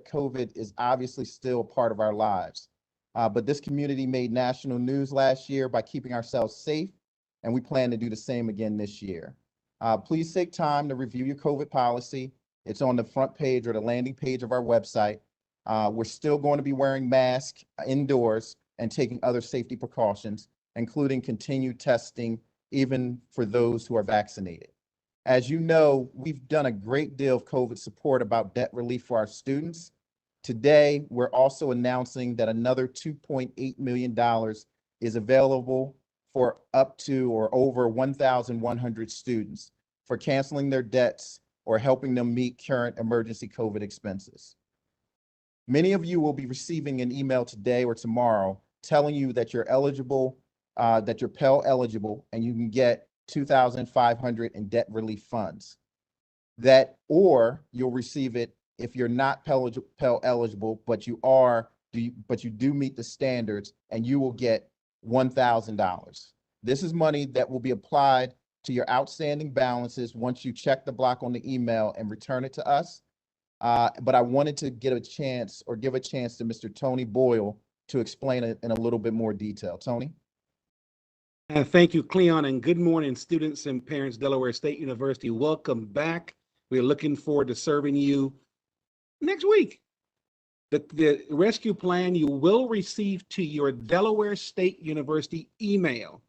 COVID is obviously still a part of our lives. But this community made national news last year by keeping ourselves safe, and we plan to do the same again this year. Please take time to review your COVID policy. It's on the front page or the landing page of our website. We're still going to be wearing masks indoors and taking other safety precautions, including continued testing, even for those who are vaccinated. As you know, we've done a great deal of COVID support about debt relief for our students. Today, we're also announcing that another $2.8 million is available for up to or over 1,100 students for canceling their debts or helping them meet current emergency COVID expenses. Many of you will be receiving an email today or tomorrow telling you that you're eligible, that you're Pell eligible, and you can get $2,500 in debt relief funds. That, or you'll receive it if you're not Pell eligible, but you do meet the standards, and you will get $1,000. This is money that will be applied to your outstanding balances once you check the block on the email and return it to us. But I wanted to give a chance to Mr. Tony Boyle to explain it in a little bit more detail. Tony? Thank you, Cleon, and good morning, students and parents, Delaware State University. Welcome back. We're looking forward to serving you next week. The rescue plan you will receive to your Delaware State University email.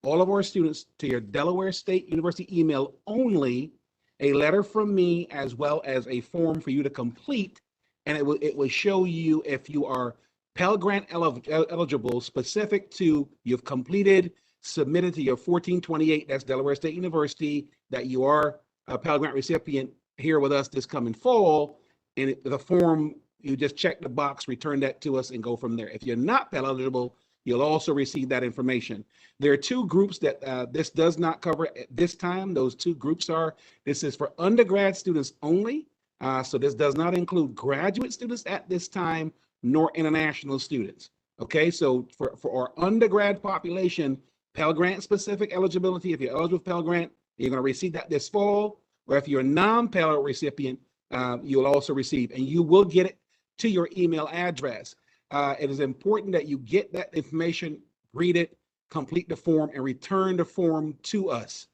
All of our students to your Delaware State University email only, a letter from me as well as a form for you to complete, and it will show you if you are Pell Grant eligible, specific to you've completed, submitted to your 1428, that's Delaware State University, that you are a Pell Grant recipient here with us this coming fall, and the form, you just check the box, return that to us, and go from there. If you're not Pell eligible, you'll also receive that information. There are two groups that this does not cover at this time. Those two groups are, this is for undergrad students only, so this does not include graduate students at this time, nor international students. Okay, so for our undergrad population, Pell Grant specific eligibility, if you're eligible for Pell Grant, you're going to receive that this fall, or if you're a non-Pell recipient, you'll also receive, and you will get it to your email address. It is important that you get that information, read it, complete the form, and return the form to us.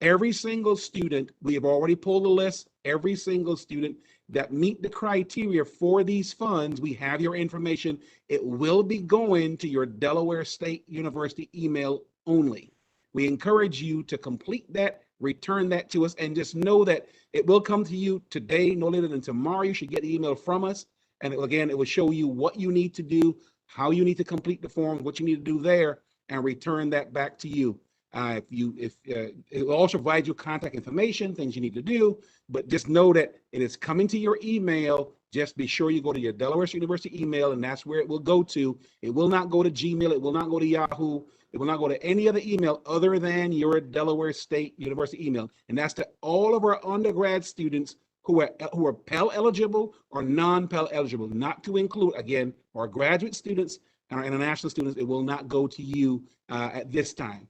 Every single student, we have already pulled the list, every single student that meet the criteria for these funds, we have your information. It will be going to your Delaware State University email only. We encourage you to complete that, return that to us, and just know that it will come to you today, no later than tomorrow. You should get the email from us. And it will show you what you need to do, how you need to complete the forms, what you need to do there, and return that back to you. It will also provide you contact information, things you need to do, but just know that it is coming to your email. Just be sure you go to your Delaware State University email, and that's where it will go to. It will not go to Gmail. It will not go to Yahoo. It will not go to any other email other than your Delaware State University email. And that's to all of our undergrad students who are Pell eligible or non-Pell eligible, not to include, again, our graduate students and our international students. It will not go to you at this time.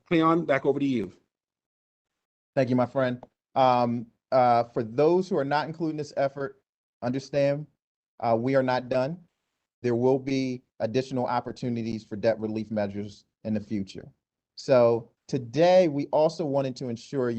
Cleon, back over to you. Thank you, my friend. For those who are not including this effort, understand we are not done. There will be additional opportunities for debt relief measures in the future. So today, we also wanted to ensure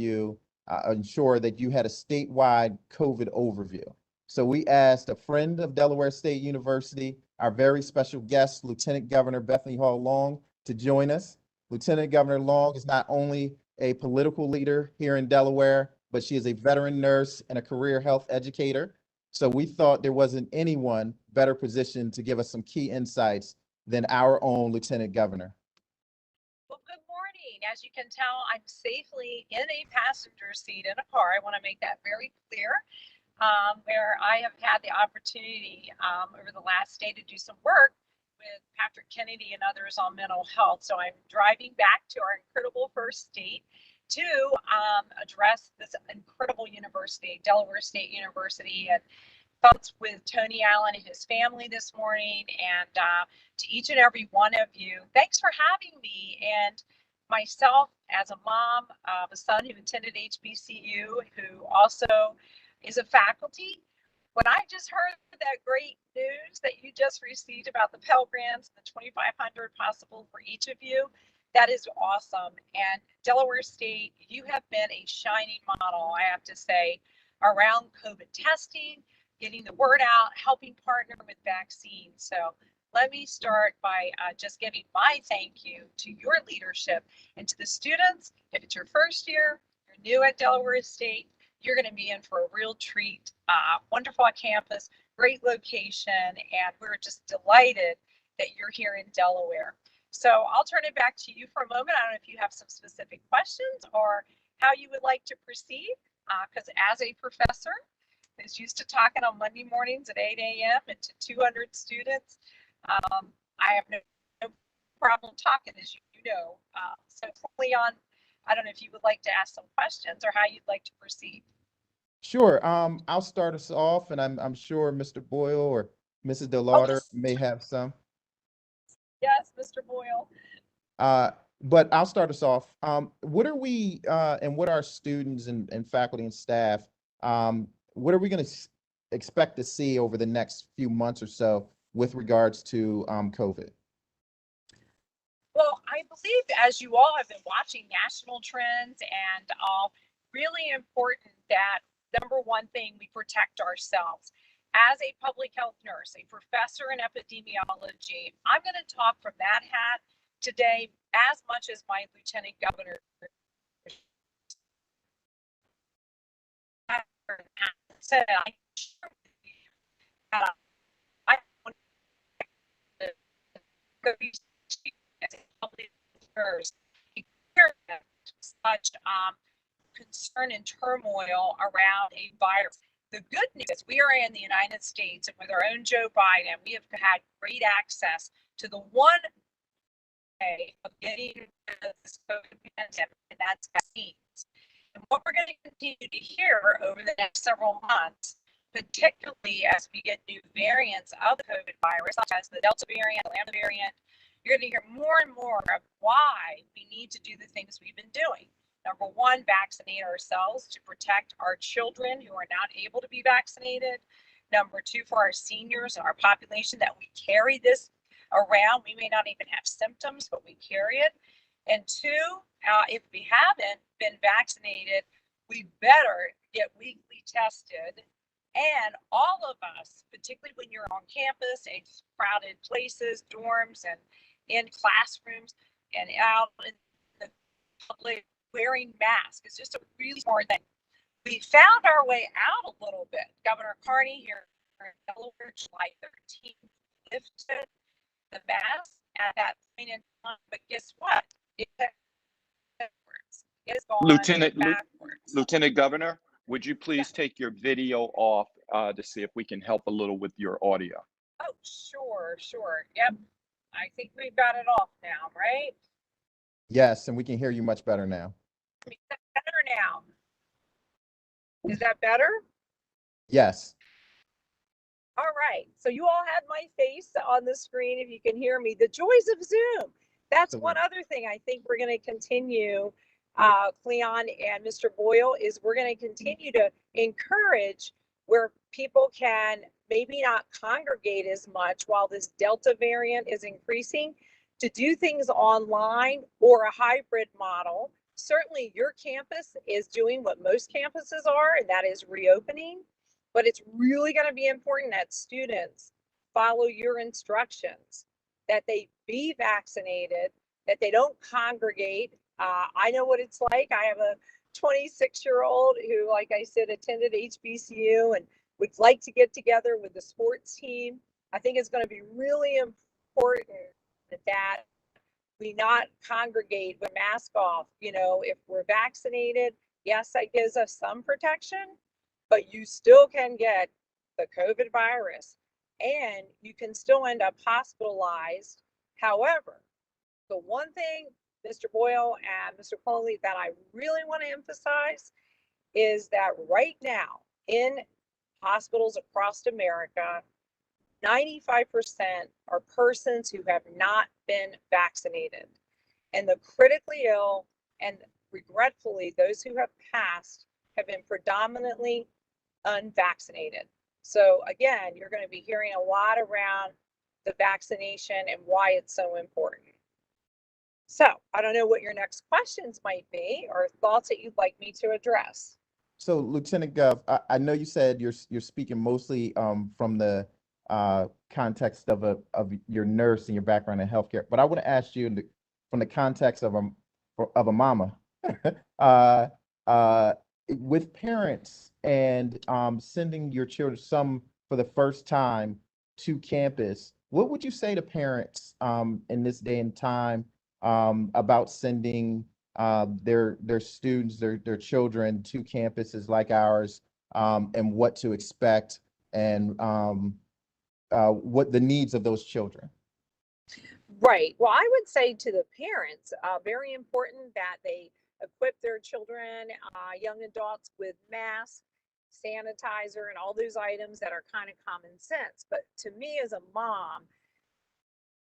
that you had a statewide COVID overview. So we asked a friend of Delaware State University, our very special guest, Lieutenant Governor Bethany Hall-Long, to join us. Lieutenant Governor Long is not only a political leader here in Delaware, but she is a veteran nurse and a career health educator. So we thought there wasn't anyone better positioned to give us some key insights than our own Lieutenant Governor. Well, good morning. As you can tell, I'm safely in a passenger seat in a car. I want to make that very clear, where I have had the opportunity over the last day to do some work with Patrick Kennedy and others on mental health. So I'm driving back to our incredible first state to address this incredible university, Delaware State University, and thoughts with Tony Allen and his family this morning. And to each and every one of you, thanks for having me. And myself, as a mom of a son who attended HBCU, who also is a faculty, When I just heard that great news that you just received about the Pell Grants, the 2,500 possible for each of you, that is awesome. And Delaware State, you have been a shining model, I have to say, around COVID testing, getting the word out, helping partner with vaccines. So let me start by just giving my thank you to your leadership and to the students. If it's your first year, you're new at Delaware State, you're going to be in for a real treat. Wonderful campus, great location, and we're just delighted that you're here in Delaware. So I'll turn it back to you for a moment. I don't know if you have some specific questions or how you would like to proceed, because as a professor who's used to talking on Monday mornings at 8 a.m. and to 200 students, I have no problem talking, as you know. So Leon, I don't know if you would like to ask some questions or how you'd like to proceed. Sure. I'll start us off, and I'm sure Mr. Boyle or Mrs. DeLauder may have some. Yes, Mr. Boyle. But I'll start us off. What are we and what are students and faculty and staff, what are we going to expect to see over the next few months or so with regards to COVID? Well, I believe, as you all have been watching national trends and all, really important that number one thing, we protect ourselves. As a public health nurse, a professor in epidemiology, I'm going to talk from that hat today as much as my lieutenant governor said. I want to be as a public nurse, such concern and turmoil around a virus. The good news is we are in the United States, and with our own Joe Biden, we have had great access to the one way of getting rid of this COVID pandemic, and that's vaccines. And what we're going to continue to hear over the next several months, particularly as we get new variants of the COVID virus, such as the Delta variant, the Lambda variant, you're going to hear more and more of why we need to do the things we've been doing. Number one, vaccinate ourselves to protect our children who are not able to be vaccinated. Number two, for our seniors and our population, that we carry this around. We may not even have symptoms, but we carry it. And two, if we haven't been vaccinated, we better get weekly tested. And all of us, particularly when you're on campus, in crowded places, dorms, and in classrooms, and out in the public, wearing masks is just a really smart thing. We found our way out a little bit. Governor Carney here in Delaware, July 13th, lifted the mask at that point in time. But guess what? It has gone backwards. Lieutenant Governor, would you please take your video off to see if we can help a little with your audio? Oh, sure. Yep. I think we've got it off now, right? Yes, and we can hear you much better now. Better now. Is that better? Yes. All right. So you all had my face on the screen, if you can hear me. The joys of Zoom. That's one other thing I think we're going to continue, Cleon and Mr. Boyle, is we're going to continue to encourage where people can maybe not congregate as much while this Delta variant is increasing, to do things online or a hybrid model. Certainly your campus is doing what most campuses are, and that is reopening, but it's really going to be important that students follow your instructions, that they be vaccinated, that they don't congregate. I know what it's like. I have a 26-year-old who, like I said, attended HBCU and would like to get together with the sports team. I think it's going to be really important that we not congregate with mask off. You know, if we're vaccinated, yes, that gives us some protection, but you still can get the COVID virus and you can still end up hospitalized. However, the one thing, Mr. Boyle and Mr. Coley, that I really want to emphasize is that right now in hospitals across America, 95% are persons who have not been vaccinated. And the critically ill and regretfully those who have passed have been predominantly unvaccinated. So again, you're going to be hearing a lot around the vaccination and why it's so important. So I don't know what your next questions might be or thoughts that you'd like me to address. So Lieutenant Gov, I know you said you're speaking mostly from the context of your nurse and your background in healthcare, but I want to ask you from the context of a mama, uh, uh, with parents and sending your children, some for the first time, to campus. What would you say to parents in this day and time about sending their students, their children to campuses like ours, and what to expect and what the needs of those children? Right. Well, I would say to the parents, very important that they equip their children, young adults with masks, sanitizer, and all those items that are kind of common sense. But to me as a mom,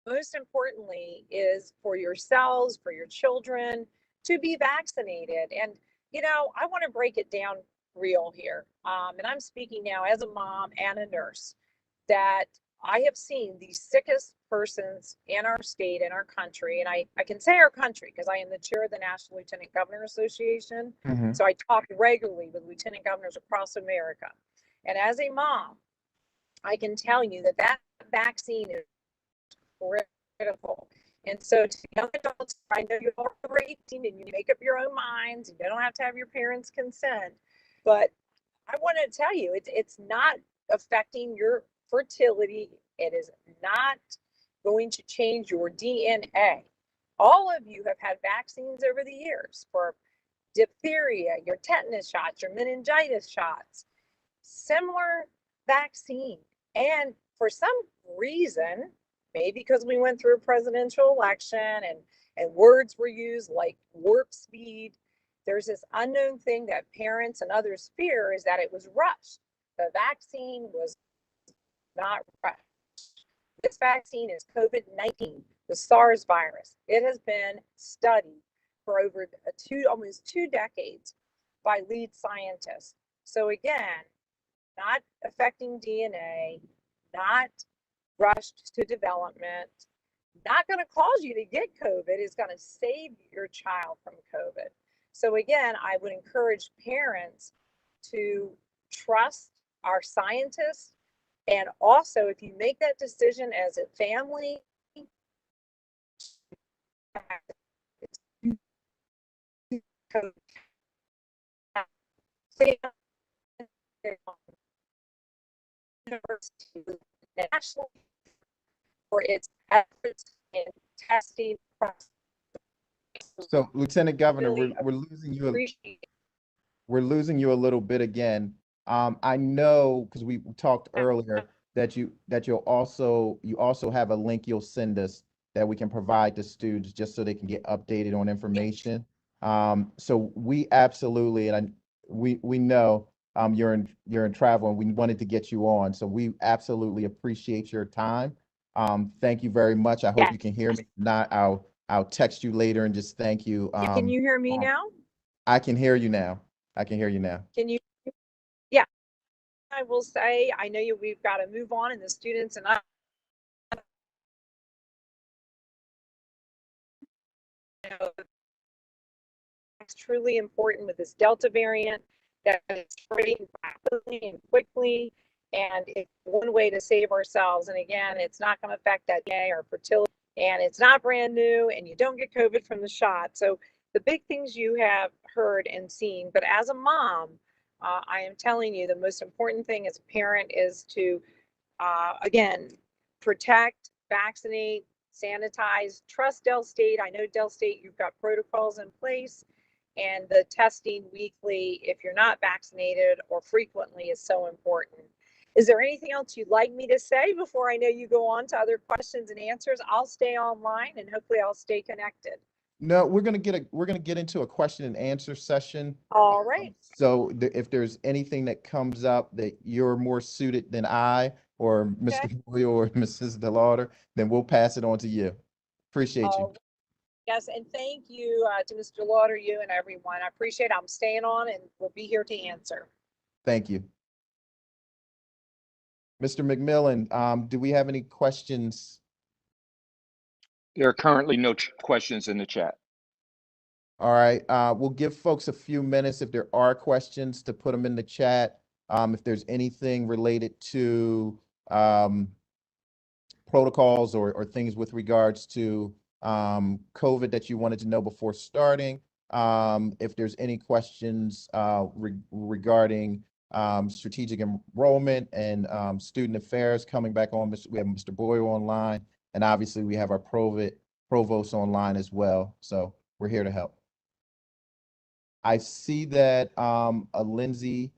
most importantly is for yourselves, for your children to be vaccinated. And, I want to break it down real here. And I'm speaking now as a mom and a nurse that I have seen the sickest persons in our state, in our country. And I can say our country because I am the chair of the National Lieutenant Governor Association. Mm-hmm. So I talk regularly with lieutenant governors across America. And as a mom, I can tell you that that vaccine is critical. And so to young adults, I know you're over 18 and you make up your own minds. You don't have to have your parents' consent. But I want to tell you, it's not affecting your fertility. It is not going to change your DNA. All of you have had vaccines over the years for diphtheria, your tetanus shots, your meningitis shots, similar vaccine. And for some reason, maybe because we went through a presidential election and words were used like warp speed, there's this unknown thing that parents and others fear is that it was rushed. The vaccine was not rushed. This vaccine is COVID-19, the SARS virus. It has been studied for over almost 2 decades by lead scientists. So again, not affecting DNA, not rushed to development, not going to cause you to get COVID, is going to save your child from COVID. So again, I would encourage parents to trust our scientists. And also, if you make that decision as a family, nationally for its efforts in testing. So, Lieutenant Governor, Really we're losing you. appreciate We're losing you a little bit again. I know because we talked earlier that you also have a link you'll send us that we can provide to students just so they can get updated on information. So we absolutely, we know you're in travel and we wanted to get you on. So we absolutely appreciate your time. Thank you very much. I hope you can hear me. If not, I'll text you later and just thank you. Can you hear me now? I can hear you now. I can hear you now. Can you? Yeah, I will say, I know we've got to move on and the students and I. It's truly important with this Delta variant that it's spreading rapidly and quickly. And it's one way to save ourselves. And again, it's not going to affect that DNA or fertility. And it's not brand new and you don't get COVID from the shot. So the big things you have heard and seen, but as a mom, I am telling you the most important thing as a parent is to, again, protect, vaccinate, sanitize, trust Del State. I know Del State, you've got protocols in place and the testing weekly, if you're not vaccinated or frequently, is so important. Is there anything else you'd like me to say before I know you go on to other questions and answers? I'll stay online and hopefully I'll stay connected. No, we're gonna get into a question and answer session. All right. So if there's anything that comes up that you're more suited than I or Mr. Okay. Boyle or Mrs. DeLauder, then we'll pass it on to you. Appreciate you. Yes, and thank you to Mr. Lauder, you and everyone. I appreciate it. I'm staying on and we'll be here to answer. Thank you. Mr. McMillan, do we have any questions? There are currently no questions in the chat. All right, we'll give folks a few minutes if there are questions to put them in the chat. If there's anything related to protocols or things with regards to COVID that you wanted to know before starting. If there's any questions regarding strategic enrollment and student affairs coming back on, we have Mr. Boyle online, and obviously we have our provost online as well. So we're here to help. I see that Lindsay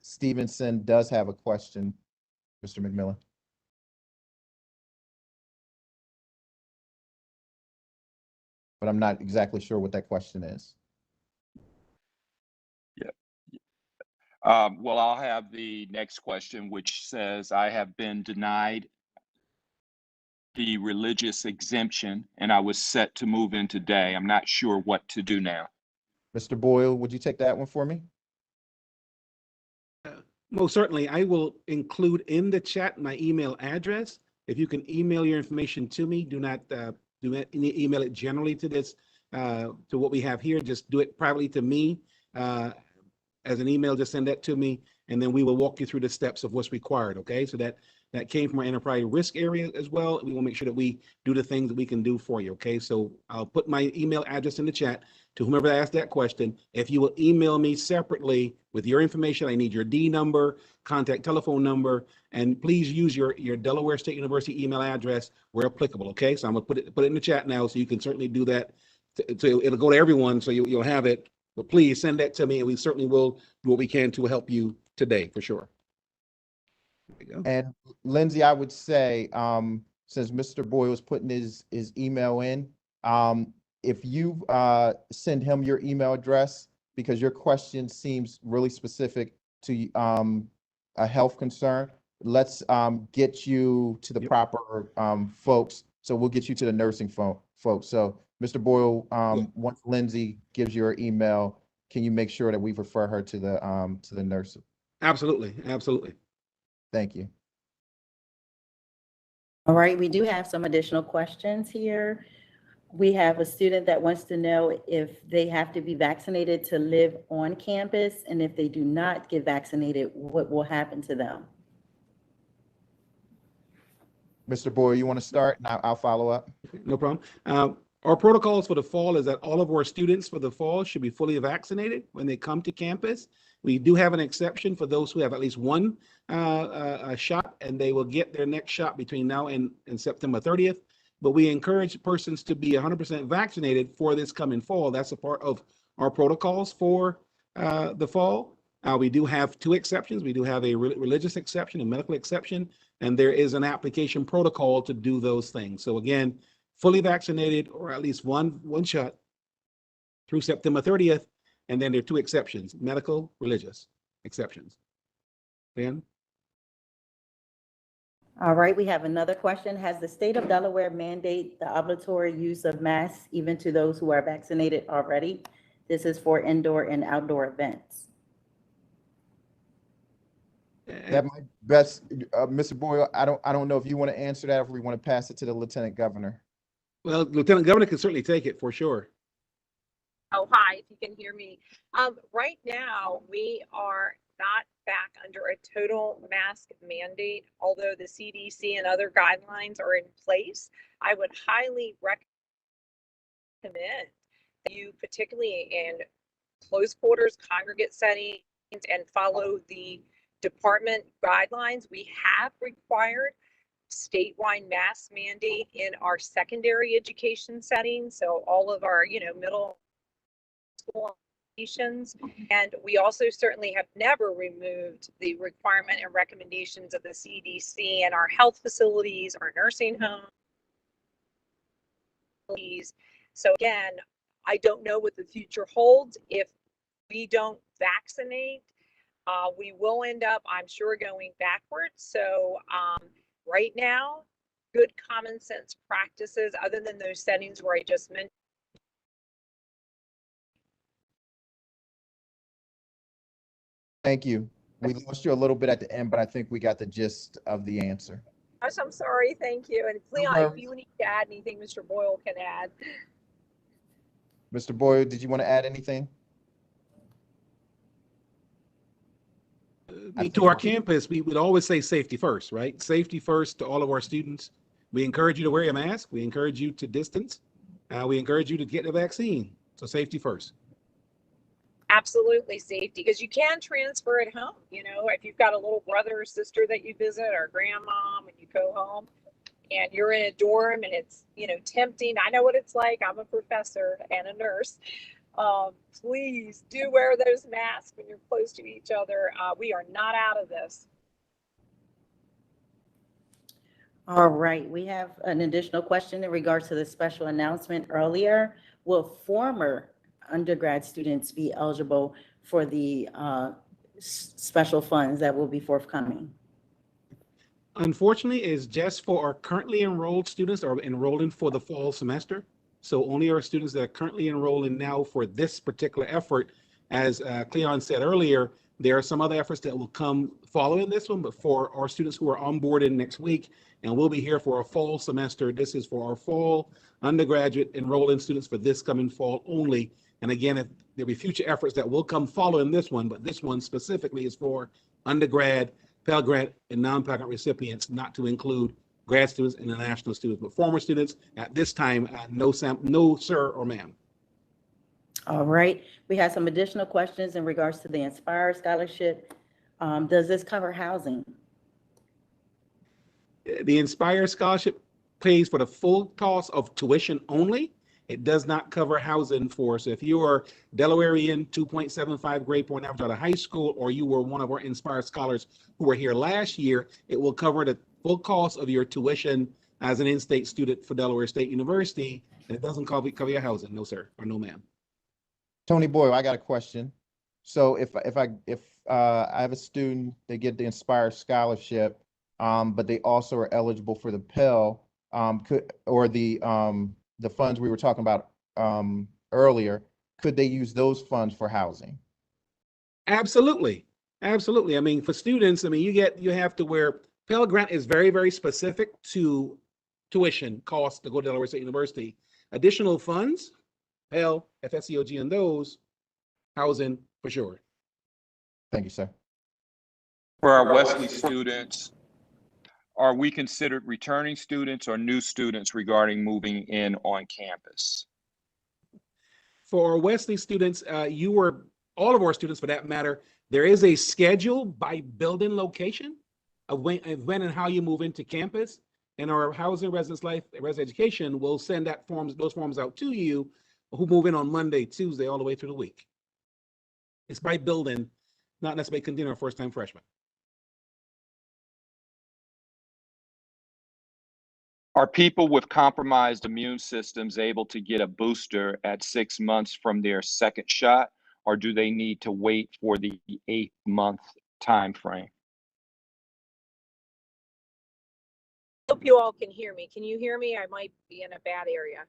Stevenson does have a question, Mr. McMillan. But I'm not exactly sure what that question is. Yeah. Well, I'll have the next question, which says, I have been denied the religious exemption and I was set to move in today. I'm not sure what to do now. Mr. Boyle, would you take that one for me? Most certainly, I will include in the chat my email address. If you can email your information to me, do not email it generally to this, to what we have here. Just do it privately to me as an email. Just send that to me, and then we will walk you through the steps of what's required. Okay, so that came from our enterprise risk area as well. We will make sure that we do the things that we can do for you. Okay, so I'll put my email address in the chat to whomever asked that question. If you will email me separately with your information, I need your D number, contact telephone number, and please use your Delaware State University email address where applicable. Okay, so I'm gonna put it in the chat now, so you can certainly do that. So it'll go to everyone, so you'll have it. But please send that to me, and we certainly will do what we can to help you today for sure. There we go. And Lindsay, I would say, since Mr. Boyle was putting his email in, if you send him your email address, because your question seems really specific to a health concern, let's get you to the proper folks. So we'll get you to the nursing folks. So Mr. Boyle, once Lindsay gives you her email, can you make sure that we refer her to the nurse? Absolutely, absolutely. Thank you. All right, we do have some additional questions here. We have a student that wants to know if they have to be vaccinated to live on campus, and if they do not get vaccinated, what will happen to them? Mr. Boyle, you want to start, and I'll follow up? No problem. Our protocols for the fall is that all of our students for the fall should be fully vaccinated when they come to campus. We do have an exception for those who have at least one shot, and they will get their next shot between now and September 30th. But we encourage persons to be 100% vaccinated for this coming fall. That's a part of our protocols for the fall. We do have two exceptions. We do have a religious exception, a medical exception, and there is an application protocol to do those things. So again, fully vaccinated or at least one shot through September 30th. And then there are two exceptions, medical, religious exceptions. Dan? All right, we have another question. Has the state of Delaware mandate the obligatory use of masks even to those who are vaccinated already? This is for indoor and outdoor events. That might best, Mr. Boyle, I don't know if you want to answer that or if we want to pass it to the Lieutenant Governor. Well, Lieutenant Governor can certainly take it for sure. Oh, hi, if you can hear me. Right now, we are not back under a total mask mandate, although the CDC and other guidelines are in place. I would highly recommend that you, particularly in close quarters, congregate settings, and follow the department guidelines. We have required statewide mask mandate in our secondary education settings, so all of our, middle school institutions. And we also certainly have never removed the requirement and recommendations of the CDC and our health facilities, our nursing homes. So again, I don't know what the future holds. If we don't vaccinate, we will end up, I'm sure, going backwards. So right now, good common sense practices, other than those settings where I just mentioned. Thank you. We lost you a little bit at the end, but I think we got the gist of the answer. Gosh, I'm sorry. Thank you. And Cleon, No if you need to add anything, Mr. Boyle can add. Mr. Boyle, did you want to add anything? To our campus, we would always say safety first, right? Safety first to all of our students. We encourage you to wear a mask. We encourage you to distance. We encourage you to get the vaccine. So safety first. Absolutely safety, because you can transfer it home. You know, if you've got a little brother or sister that you visit, or grandmom, and you go home and you're in a dorm and it's, you know, tempting. I know what it's like. I'm a professor and a nurse. Please do wear those masks when you're close to each other. We are not out of this. All right, we have an additional question in regards to the special announcement earlier. Will former undergrad students be eligible for the special funds that will be forthcoming? Unfortunately, it's just for our currently enrolled students or enrolling for the fall semester. So only our students that are currently enrolling now for this particular effort. As Cleon said earlier, there are some other efforts that will come following this one, but for our students who are onboarded next week, and we'll be here for a fall semester. This is for our fall undergraduate enrolling students for this coming fall only. And again, there'll be future efforts that will come following this one, but this one specifically is for undergrad, Pell Grant, and non-Pell Grant recipients, not to include grad students and international students. But former students at this time, no sir or ma'am. All right, we have some additional questions in regards to the Inspire Scholarship. Does this cover housing? The Inspire Scholarship pays for the full cost of tuition only. It does not cover housing for. So if you are Delawarean 2.75 grade point average out of high school, or you were one of our Inspire scholars who were here last year, it will cover the full cost of your tuition as an in-state student for Delaware State University. And it doesn't cover your housing, no sir, or no ma'am. Tony Boyle, I got a question. So if I have a student, they get the Inspire Scholarship, but they also are eligible for the Pell, the funds we were talking about earlier, could they use those funds for housing? Absolutely. Absolutely. I mean, for students, I mean, you have to wear, Pell Grant is very, very specific to tuition costs to go to Delaware State University. Additional funds, Pell, FSCOG, and those, housing for sure. Thank you, sir. For our Wesley students, are we considered returning students or new students regarding moving in on campus? For our Wesley students, all of our students for that matter, there is a schedule by building location of when and how you move into campus. And our Housing, Residence Life, Residence Education will send those forms out to you who move in on Monday, Tuesday, all the way through the week. It's by building, not necessarily continue our first-time freshmen. Are people with compromised immune systems able to get a booster at 6 months from their second shot, or do they need to wait for the 8-month time frame? Hope you all can hear me. Can you hear me? I might be in a bad area.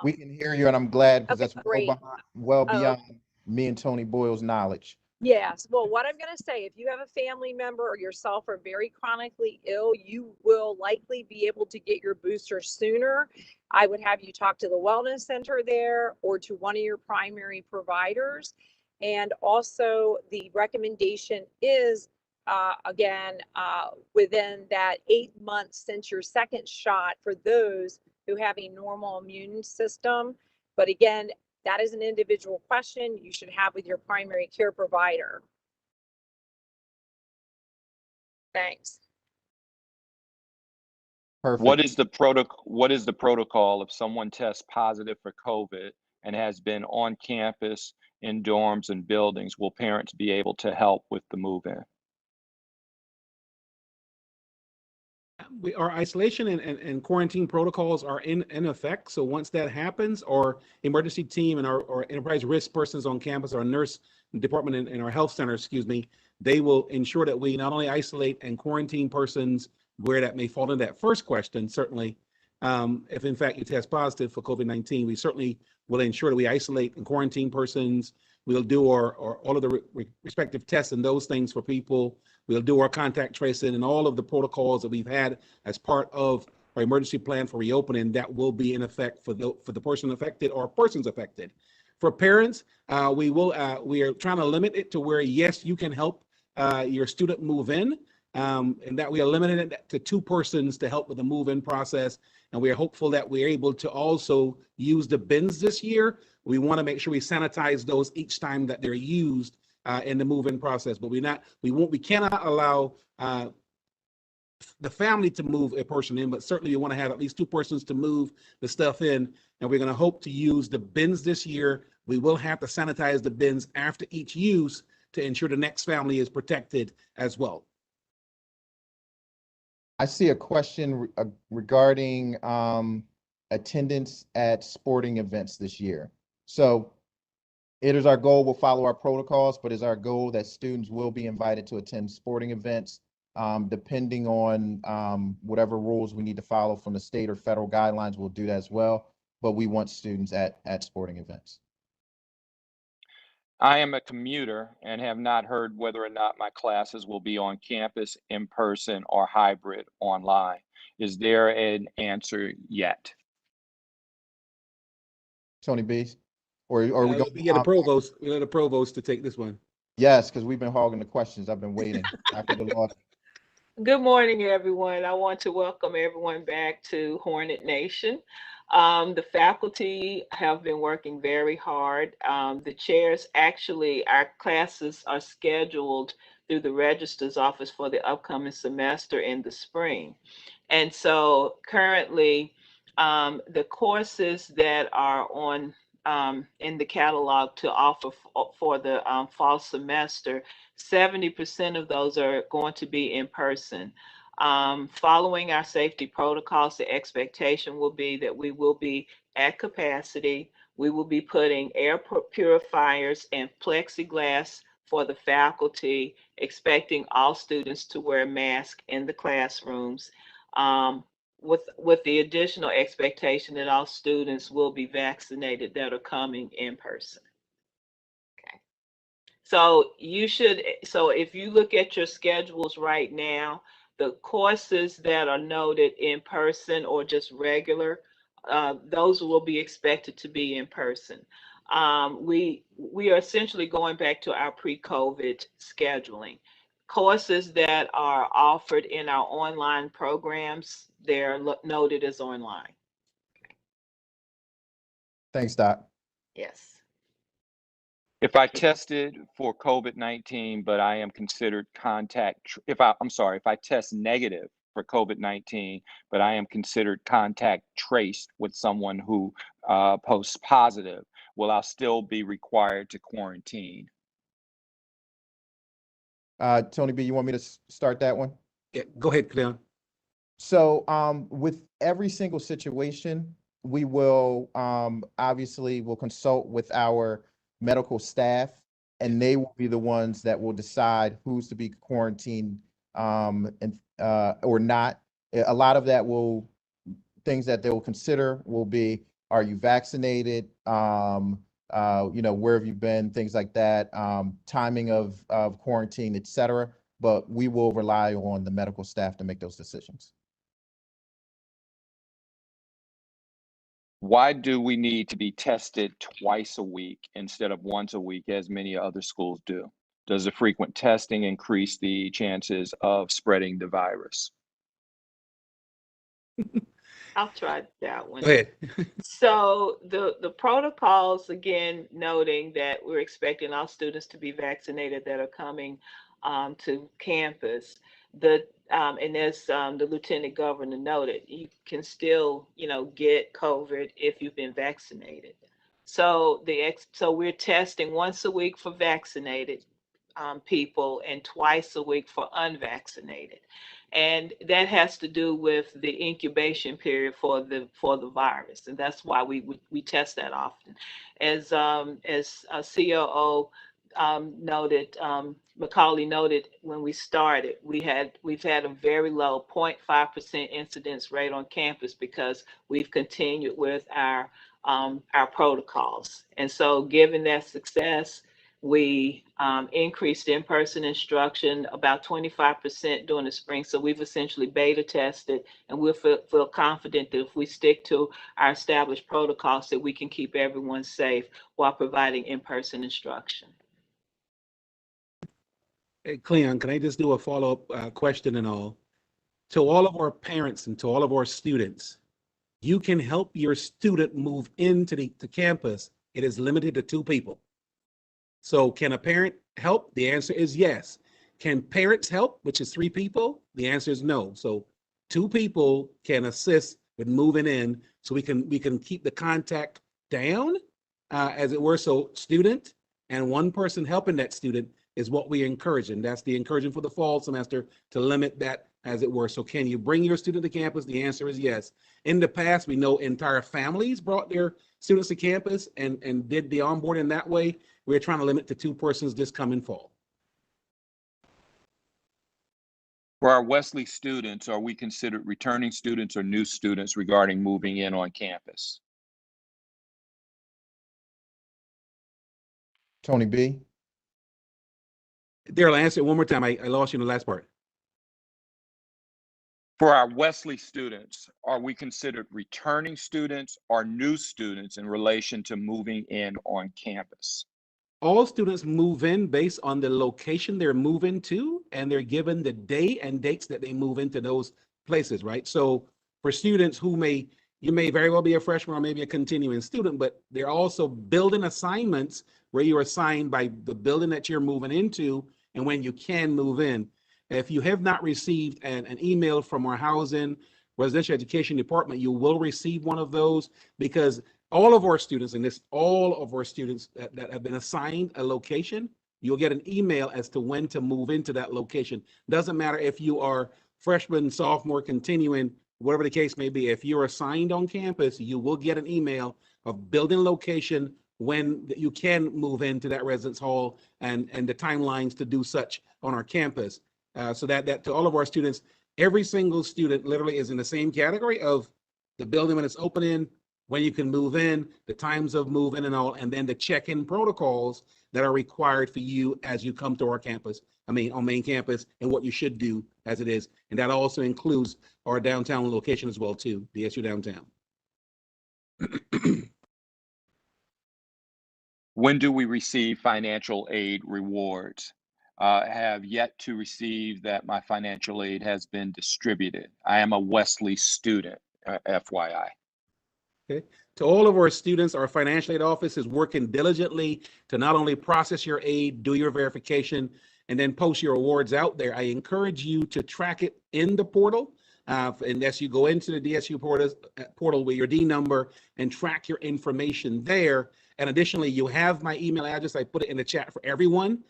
We can hear you, and I'm glad because Okay, that's great. well beyond me and Tony Boyle's knowledge. Yes. Well, what I'm going to say, if you have a family member or yourself are very chronically ill, you will likely be able to get your booster sooner. I would have you talk to the wellness center there or to one of your primary providers. And also the recommendation is, within that 8 months since your second shot for those who have a normal immune system. But again, that is an individual question you should have with your primary care provider. Thanks. Perfect. What is the protocol if someone tests positive for COVID and has been on campus in dorms and buildings? Will parents be able to help with the move-in? Our isolation and quarantine protocols are in effect. So once that happens, our emergency team and our enterprise risk persons on campus, our nurse department and our health center, they will ensure that we not only isolate and quarantine persons where that may fall into that first question. Certainly, if in fact you test positive for COVID-19, we certainly will ensure that we isolate and quarantine persons. We'll do our all of the respective tests and those things for people. We'll do our contact tracing and all of the protocols that we've had as part of our emergency plan for reopening that will be in effect for the person affected or persons affected. For parents, we are trying to limit it to where, yes, you can help your student move in, and that we are limiting it to 2 persons to help with the move-in process. And we are hopeful that we're able to also use the bins this year. We want to make sure we sanitize those each time that they're used in the move-in process. But we cannot allow the family to move a person in, but certainly we want to have at least 2 persons to move the stuff in. And we're going to hope to use the bins this year. We will have to sanitize the bins after each use to ensure the next family is protected as well. I see a question regarding attendance at sporting events this year. So it is our goal, we'll follow our protocols, but it's our goal that students will be invited to attend sporting events, depending on whatever rules we need to follow from the state or federal guidelines, we'll do that as well. But we want students at sporting events. I am a commuter and have not heard whether or not my classes will be on campus, in person, or hybrid online. Is there an answer yet? Tony B, or we go? We get a provost. We let a provost to take this one. Yes, because we've been hogging the questions. I've been waiting after the law. Good morning, everyone. I want to welcome everyone back to Hornet Nation. The faculty have been working very hard. The chairs, actually, our classes are scheduled through the registrar's office for the upcoming semester in the spring. And so currently, the courses that are on in the catalog to offer for the fall semester, 70% of those are going to be in person. Following our safety protocols, the expectation will be that we will be at capacity. We will be putting air purifiers and plexiglass for the faculty, expecting all students to wear masks in the classrooms, with the additional expectation that all students will be vaccinated that are coming in person. Okay. So if you look at your schedules right now, the courses that are noted in person or just regular, those will be expected to be in person. We are essentially going back to our pre-COVID scheduling. Courses that are offered in our online programs, they're noted as online. Thanks, Doc. Yes. If I tested for COVID-19, but I am considered if I test negative for COVID-19, but I am considered contact traced with someone who posts positive, will I still be required to quarantine? Tony B, you want me to start that one? Yeah, go ahead, Cleon. So with every single situation, we will obviously will consult with our medical staff, and they will be the ones that will decide who's to be quarantined or not. A lot of that things that they will consider will be, are you vaccinated? Where have you been? Things like that, timing of quarantine, etc. But we will rely on the medical staff to make those decisions. Why do we need to be tested twice a week instead of once a week, as many other schools do? Does the frequent testing increase the chances of spreading the virus? I'll try that one. Go ahead. So the protocols, again, noting that we're expecting all students to be vaccinated that are coming to campus. And as the Lieutenant Governor noted, you can still, get COVID if you've been vaccinated. So we're testing once a week for vaccinated people and twice a week for unvaccinated. And that has to do with the incubation period for the virus, and that's why we test that often. As COO noted, Macaulay noted, when we started, we've had a very low 0.5% incidence rate on campus because we've continued with our protocols. And so, given that success, We increased in-person instruction about 25% during the spring. So we've essentially beta tested, and we'll feel confident that if we stick to our established protocols, that we can keep everyone safe while providing in-person instruction. Hey, Cleon, can I just do a follow-up question and all? To all of our parents and to all of our students, you can help your student move into the campus. It is limited to 2 people. So can a parent help? The answer is yes. Can parents help, which is 3 people? The answer is no. So 2 people can assist with moving in, so we can keep the contact down, as it were. So student and 1 person helping that student is what we encourage, and that's the encouragement for the fall semester, to limit that, as it were. So can you bring your student to campus? The answer is yes. In the past, we know entire families brought their students to campus and did the onboarding that way. We're trying to limit to 2 persons this coming fall. For our Wesley students, are we considered returning students or new students regarding moving in on campus? Tony B. Daryl, answer it one more time. I lost you in the last part. For our Wesley students, are we considered returning students or new students in relation to moving in on campus? All students move in based on the location they're moving to, and they're given the day and dates that they move into those places, right? So for students who you may very well be a freshman or maybe a continuing student, but they're also building assignments where you're assigned by the building that you're moving into and when you can move in. If you have not received an email from our housing residential education department, you will receive one of those, because all of our students, all of our students that have been assigned a location, you'll get an email as to when to move into that location. Doesn't matter if you are freshman, sophomore, continuing, whatever the case may be. If you're assigned on campus, you will get an email of building location, when you can move into that residence hall, and the timelines to do such on our campus. So that to all of our students, every single student literally is in the same category of the building when it's opening, when you can move in, the times of moving and all, and then the check-in protocols that are required for you as you come to our campus, on main campus, and what you should do as it is. And that also includes our downtown location as well too, DSU downtown. When do we receive financial aid rewards? Have yet to receive that. My financial aid has been distributed. I am a Wesley student, FYI. Okay. To all of our students, our financial aid office is working diligently to not only process your aid, do your verification, and then post your awards out there. I encourage you to track it in the portal. And as you go into the DSU portal with your D number and track your information there. And additionally, you have my email address. I put it in the chat for everyone.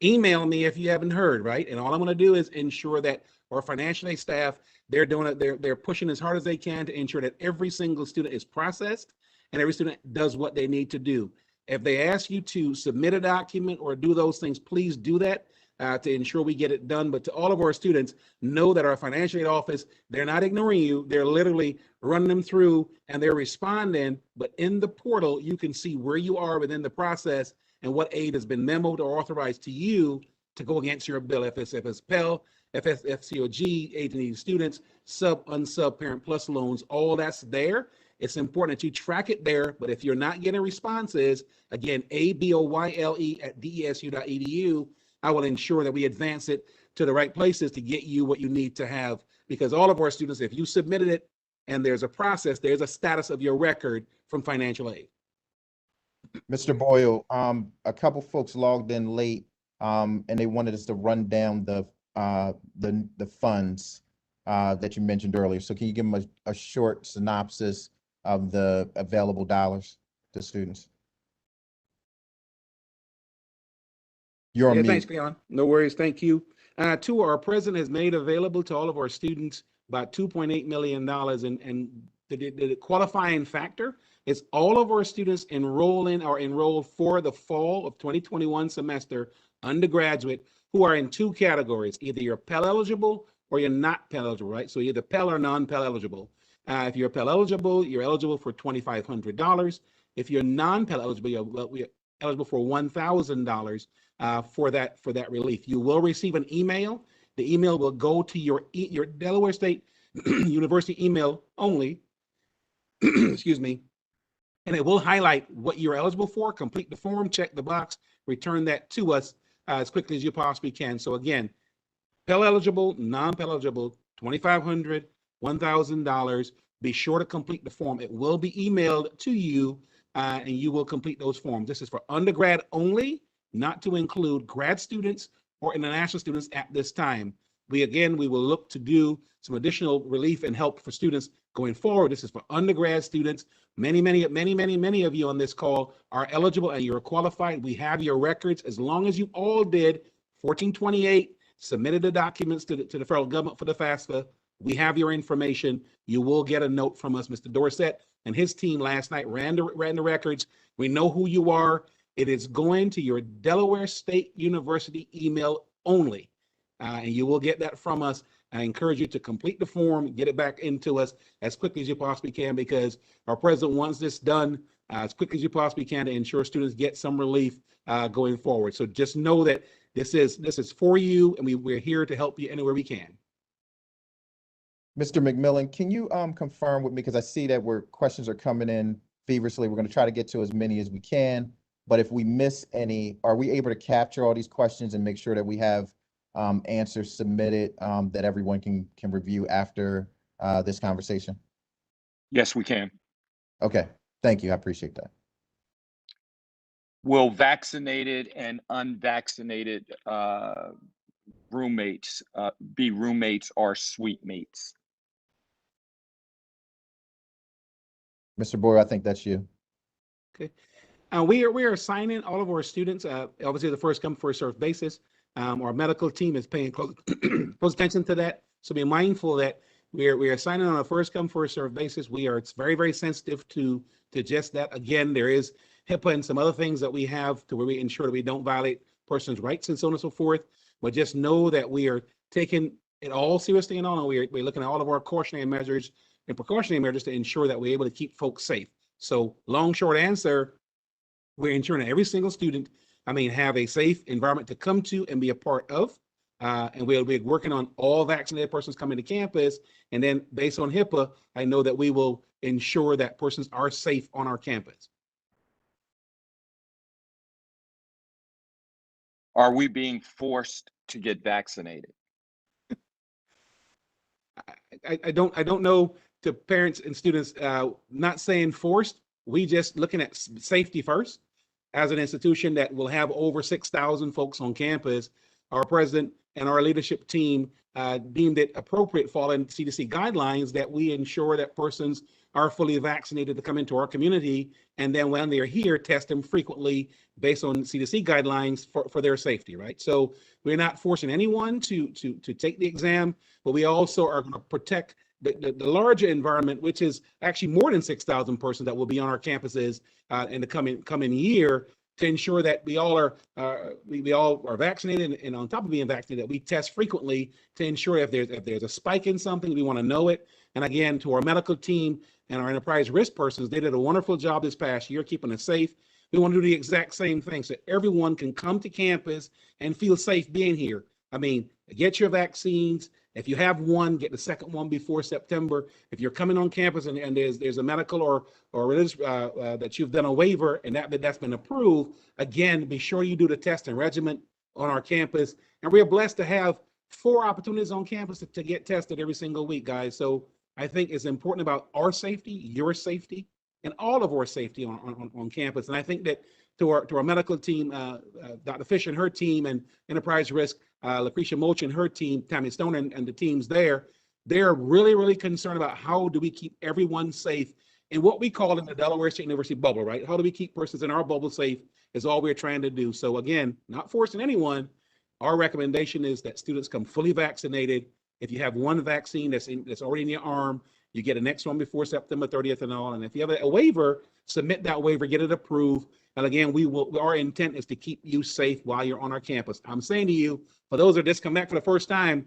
Email me if you haven't heard, right? And all I'm going to do is ensure that our financial aid staff, they're doing it. They're pushing as hard as they can to ensure that every single student is processed and every student does what they need to do. If they ask you to submit a document or do those things, please do that to ensure we get it done. But to all of our students, know that our financial aid office, they're not ignoring you. They're literally running them through and they're responding. But in the portal, you can see where you are within the process and what aid has been memoed or authorized to you to go against your bill. If it's Pell, FCOG, aid to needy students, sub, unsub, parent plus loans, all that's there. It's important that you track it there. But if you're not getting responses, again, aboyle@desu.edu, I will ensure that we advance it to the right places to get you what you need to have. Because all of our students, if you submitted it and there's a process, there's a status of your record from financial aid. Mr. Boyle, a couple folks logged in late, and they wanted us to run down the funds that you mentioned earlier. So can you give them a short synopsis of the available dollars to students? You're on mute. Thanks, Leon. No worries. Thank you. Two, our president has made available to all of our students about $2.8 million. And the qualifying factor is all of our students enrolled for the fall of 2021 semester, undergraduate, who are in 2 categories. Either you're Pell eligible or you're not Pell eligible, right? So you're either Pell or non-Pell eligible. If you're Pell eligible, you're eligible for $2,500. If you're non-Pell eligible, eligible for $1,000 for that relief. You will receive an email. The email will go to your Delaware State University email only, excuse me, and it will highlight what you're eligible for. Complete the form, check the box, return that to us as quickly as you possibly can. So again, Pell eligible, non-Pell eligible, $2,500, $1,000. Be sure to complete the form. It will be emailed to you, and you will complete those forms. This is for undergrad only, not to include grad students or international students at this time. We will look to do some additional relief and help for students going forward. This is for undergrad students. Many of you on this call are eligible and you're qualified. We have your records. As long as you all did 1428, submitted the documents to the federal government for the FAFSA, we have your information. You will get a note from us. Mr. Dorsett and his team last night ran the records. We know who you are. It is going to your Delaware State University email only, and you will get that from us. I encourage you to complete the form, get it back into us as quickly as you possibly can, because our president wants this done as quickly as you possibly can to ensure students get some relief going forward. So just know that this is for you, and we're here to help you anywhere we can. Mr. McMillan, can you confirm with me, because I see that questions are coming in feverishly. We're going to try to get to as many as we can, but if we miss any, are we able to capture all these questions and make sure that we have answers submitted that everyone can review after this conversation? Yes, we can. Okay, thank you. I appreciate that. Will vaccinated and unvaccinated roommates be roommates or suite mates? Mr. Boyer, I think that's you. Okay. We are assigning all of our students, obviously the first come, first served basis. Our medical team is paying close attention to that. So be mindful that we are assigning on a first come, first served basis. It's very sensitive to just that. Again, there is HIPAA and some other things that we have to where we ensure that we don't violate persons' rights and so on and so forth. But just know that we are taking it all seriously and all. We're looking at all of our cautionary measures and precautionary measures to ensure that we're able to keep folks safe. So long, short answer, we're ensuring that every single student, have a safe environment to come to and be a part of. And we'll be working on all vaccinated persons coming to campus. And then based on HIPAA, I know that we will ensure that persons are safe on our campus. Are we being forced to get vaccinated? I don't know, to parents and students, not saying forced. We just looking at safety first. As an institution that will have over 6,000 folks on campus, our president and our leadership team deemed it appropriate, following CDC guidelines, that we ensure that persons are fully vaccinated to come into our community, and then when they're here, test them frequently based on CDC guidelines for their safety, right? So we're not forcing anyone to take the exam, but we also are going to protect the larger environment, which is actually more than 6,000 persons that will be on our campuses in the coming year, to ensure that we all are vaccinated, and on top of being vaccinated, that we test frequently to ensure if there's a spike in something, we want to know it. And again, to our medical team and our enterprise risk persons, they did a wonderful job this past year keeping us safe. We want to do the exact same thing so everyone can come to campus and feel safe being here. Get your vaccines. If you have one, get the second one before September. If you're coming on campus and there's a medical or religious that you've done a waiver and that's been approved, again, be sure you do the testing regimen on our campus. And we're blessed to have 4 opportunities on campus to get tested every single week, guys. So I think it's important about our safety, your safety, and all of our safety on campus. And I think that to our medical team, Dr. Fisher and her team, and enterprise risk, Lucretia Mulch and her team, Tammy Stone and the teams there, they're really concerned about how do we keep everyone safe in what we call in the Delaware State University bubble, right? How do we keep persons in our bubble safe is all we're trying to do. So again, not forcing anyone. Our recommendation is that students come fully vaccinated. If you have one vaccine that's already in your arm, you get the next one before September 30th and all. And if you have a waiver, submit that waiver, get it approved. And again, our intent is to keep you safe while you're on our campus. I'm saying to you, for those that just come back for the first time,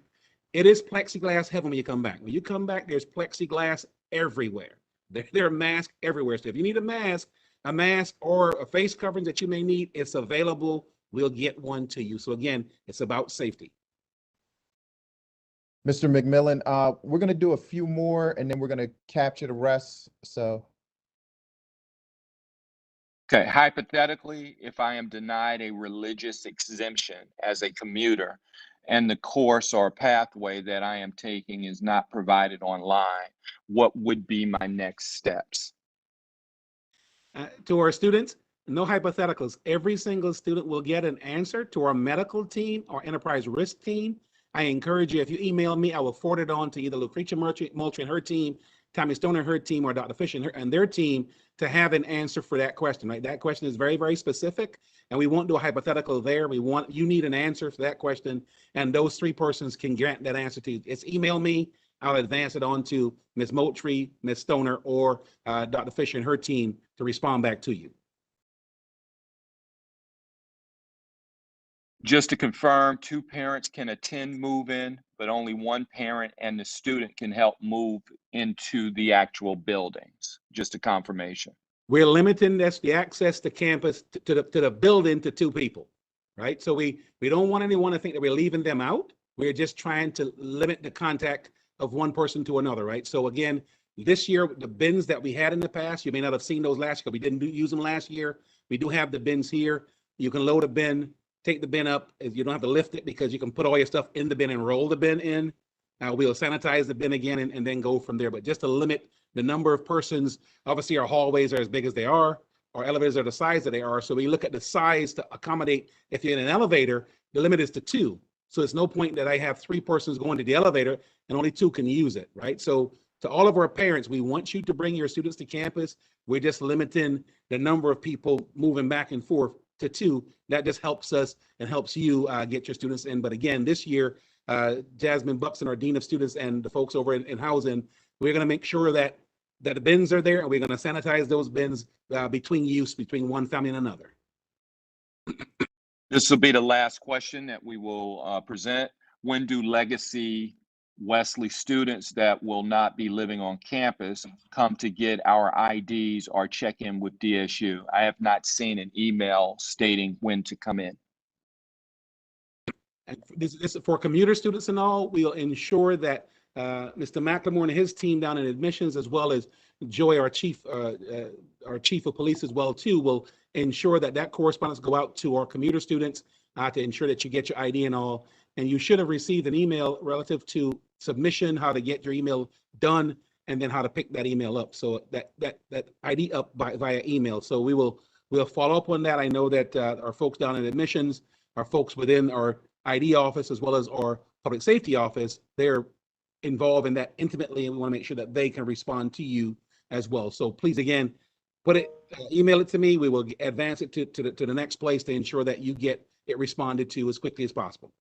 it is plexiglass heaven when you come back. When you come back, there's plexiglass everywhere. There are masks everywhere. So if you need a mask, a mask or a face covering that you may need, it's available. We'll get one to you. So again, it's about safety. Mr. McMillan, we're gonna do a few more and then we're gonna capture the rest, so. Okay, hypothetically, if I am denied a religious exemption as a commuter and the course or pathway that I am taking is not provided online, what would be my next steps? To our students, no hypotheticals. Every single student will get an answer to our medical team or enterprise risk team. I encourage you, if you email me, I will forward it on to either Lucretia Moultrie and her team, Tommy Stone and her team, or Dr. Fisher and their team to have an answer for that question, right? That question is very, very specific, and we won't do a hypothetical there. You need an answer for that question, and those three persons can grant that answer to you. It's email me, I'll advance it on to Ms. Moultrie, Ms. Stoner, or Dr. Fisher and her team to respond back to you. Just to confirm, two parents can attend move-in, but only one parent and the student can help move into the actual buildings. Just a confirmation. We're limiting the access to campus to the building to two people, right? So we don't want anyone to think that we're leaving them out. We're just trying to limit the contact of one person to another, right? So again, this year, the bins that we had in the past, you may not have seen those last year. We didn't use them last year. We do have the bins here. You can load a bin, take the bin up. You don't have to lift it because you can put all your stuff in the bin and roll the bin in. We'll sanitize the bin again and then go from there. But just to limit the number of persons, obviously our hallways are as big as they are. Our elevators are the size that they are. So we look at the size to accommodate. If you're in an elevator, the limit is to 2. So it's no point that I have 3 persons going to the elevator and only 2 can use it, right? So to all of our parents, we want you to bring your students to campus. We're just limiting the number of people moving back and forth to 2. That just helps us and helps you get your students in. But again, this year, Jasmine Buxton, our Dean of Students, and the folks over in housing, we're going to make sure that the bins are there, and we're going to sanitize those bins between one family and another. This will be the last question that we will present. When do Legacy Wesley students that will not be living on campus come to get our IDs or check in with DSU? I have not seen an email stating when to come in. And this for commuter students and all, we'll ensure that Mr. McLemore and his team down in admissions, as well as Joy, our chief of police as well too, will ensure that correspondence go out to our commuter students to ensure that you get your ID and all. And you should have received an email relative to submission, how to get your email done, and then how to pick that email up. So that ID up via email. So we'll follow up on that. I know that our folks down in admissions, our folks within our ID office, as well as our public safety office, they're involved in that intimately, and we want to make sure that they can respond to you as well. So please, again, email it to me. We will advance it to the next place to ensure that you get it responded to as quickly as possible.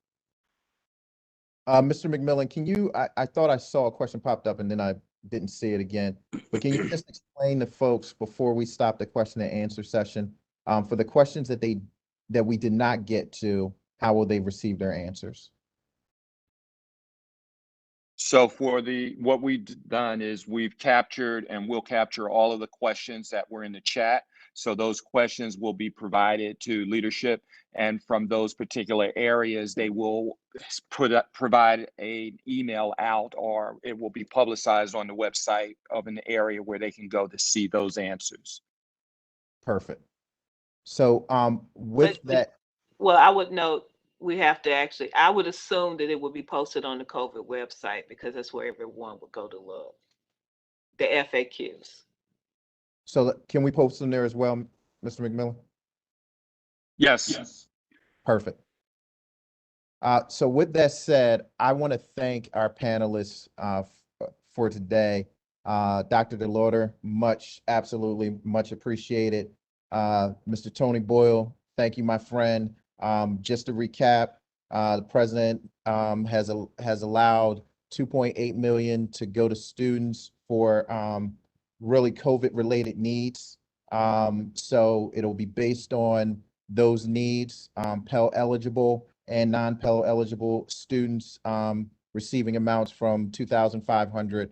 Mr. McMillan, can you, I thought I saw a question popped up and then I didn't see it again, but can you just explain to folks before we stop the question and answer session, for the questions that we did not get to, how will they receive their answers? So for what we've done is we've captured and we'll capture all of the questions that were in the chat. So those questions will be provided to leadership, and from those particular areas, they will provide an email out, or it will be publicized on the website of an area where they can go to see those answers. Perfect. So well, I would note, I would assume that it would be posted on the COVID website because that's where everyone would go to look. The FAQs. So can we post them there as well, Mr. McMillan? Yes. Perfect. So with that said, I want to thank our panelists for today. Dr. DeLauder, absolutely much appreciated. Mr. Tony Boyle, thank you, my friend. Just to recap, the president has allowed $2.8 million to go to students for really COVID-related needs. So it'll be based on those needs, Pell eligible and non-Pell eligible students receiving amounts from $2,500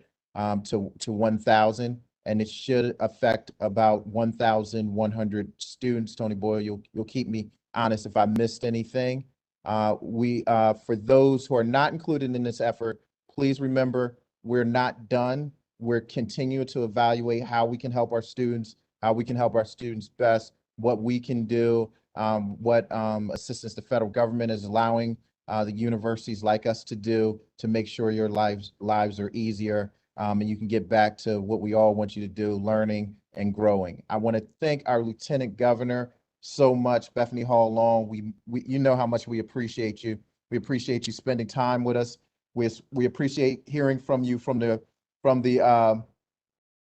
to $1,000. and it should affect about 1,100 students. Tony Boyle, you'll keep me honest if I missed anything. For those who are not included in this effort, please remember we're not done. We're continuing to evaluate how we can help our students, best, what we can do, what assistance the federal government is allowing the universities like us to do to make sure your lives are easier, and you can get back to what we all want you to do, learning and growing. I want to thank our Lieutenant Governor so much, Bethany Hall-Long. We you know how much we appreciate you. We appreciate you spending time with us. We appreciate hearing from you from the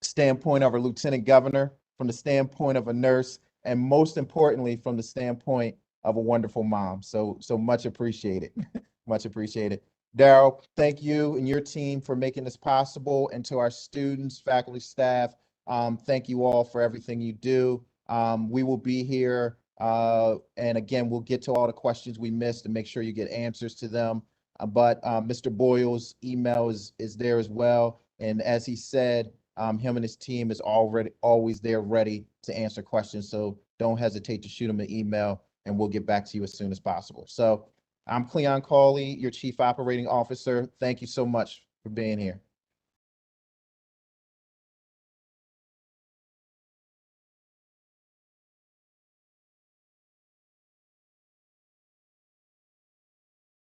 standpoint of a lieutenant governor, from the standpoint of a nurse, and most importantly, from the standpoint of a wonderful mom. So much appreciated. Much appreciated. Daryl, thank you and your team for making this possible. And to our students, faculty, staff, thank you all for everything you do. We will be here. And again, we'll get to all the questions we missed and make sure you get answers to them. But Mr. Boyle's email is there as well. And as he said, him and his team is always there ready to answer questions. So don't hesitate to shoot him an email and we'll get back to you as soon as possible. So I'm Cleon Cawley, your Chief Operating Officer. Thank you so much for being here.